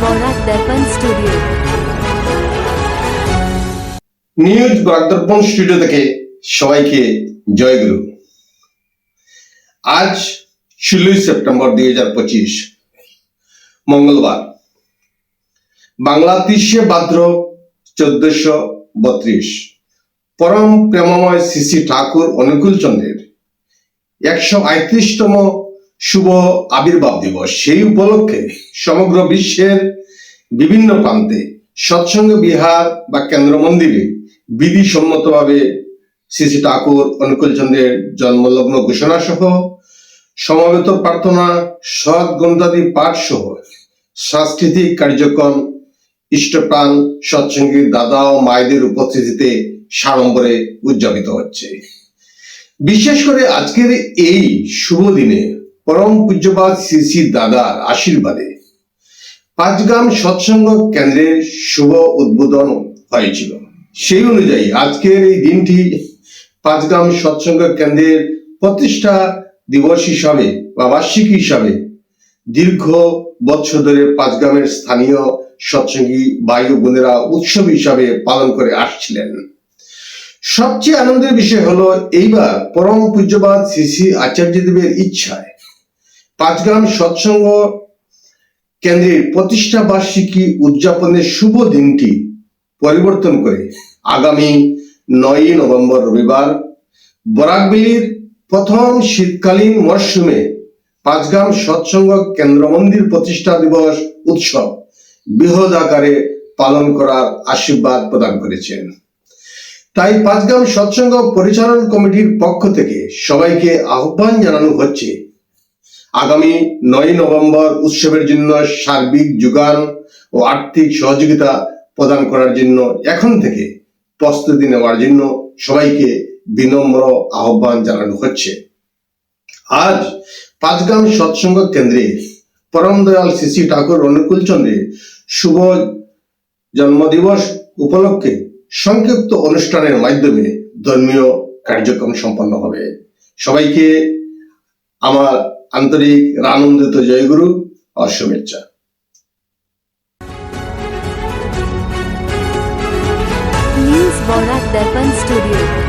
বরাক দর্পণ studio. News Barak দর্পণ studio থেকে সবাইকে জয়গুরু। আজ 16 সেপ্টেম্বর 2025 মঙ্গলবার, বাংলা 30 ভাদ্র 1432, পরম প্রেমময় শ্রী শ্রী ঠাকুর অনুকূল চন্দ্রের 138তম শুভ আবির্ভাব দিবস। সেই উপলক্ষে সমগ্র বিশ্বের বিভিন্ন প্রান্তে সৎসঙ্গ বিহার বা কেন্দ্র মন্দিরে বিধিসম্মতভাবে শ্রী শ্রী ঠাকুর অনুকূল চন্দ্রের জন্মলগ্ন ঘোষণা সহ সমবেত প্রার্থনা, সৎ গ্রন্থাদি পাঠ সহ সাংস্কৃতিক কার্যক্রম ইষ্টপ্রাণ সৎসঙ্গী দাদা ও মায়েদের উপস্থিতিতে সাড়ম্বরে উদযাপিত হচ্ছে। বিশেষ করে আজকের এই শুভ দিনে পরম পূজ্যপাদ শ্রী শ্রী দাদার আশীর্বাদে পাঁচগ্রাম সৎসঙ্গ কেন্দ্রের শুভ উদ্বোধন হয়েছিল। সেই অনুযায়ী আজকের এই দিনটি পাঁচগ্রাম সৎসঙ্গ কেন্দ্রের প্রতিষ্ঠা দিবস হিসাবে বা বার্ষিক হিসাবে দীর্ঘ বছর ধরে পাঁচগ্রামের স্থানীয় সৎসঙ্গী ভাই ও বোনেরা উৎসব হিসাবে পালন করে আসছিলেন। সবচেয়ে আনন্দের বিষয় হলো এইবার পরম পূজ্যপাদ শ্রী শ্রী আচার্যদেবের ইচ্ছায় পাঁচগ্রাম সৎসঙ্গ কেন্দ্রের প্রতিষ্ঠা বার্ষিকী উদযাপনের শুভ দিনটি পরিবর্তন করে আগামী 9 নভেম্বর রবিবার বরাকবেলির প্রথম শীতকালীন মরশুমে পাঁচগ্রাম সৎসঙ্গ কেন্দ্র মন্দির প্রতিষ্ঠা দিবস উৎসব বৃহৎ আকারে পালন করার আশীর্বাদ প্রদান করেছেন। তাই পাঁচগ্রাম সৎসঙ্গ পরিচালন কমিটির পক্ষ থেকে সবাইকে আহ্বান জানানো হচ্ছে আগামী 9 নভেম্বর উৎসবের জন্য সার্বিক যোগান ও আর্থিক সহযোগিতা প্রদান করার জন্য এখন থেকে প্রস্তুতি নেওয়ার জন্য সবাইকে বিনম্র আহ্বান জানানো হচ্ছে। আজ পাঁচগ্রাম সৎসঙ্গ কেন্দ্রে পরম দয়াল শ্রী শ্রী ঠাকুর অনুকূল চন্দ্রের শুভ জন্মদিবস উপলক্ষে সংক্ষিপ্ত অনুষ্ঠানের মাধ্যমে ধর্মীয় কার্যক্রম সম্পন্ন হবে। সবাইকে আমার আন্তরিক আনন্দিত জয়গুরু ও শুভেচ্ছা। নিউজ বরাক দর্পণ স্টুডিও।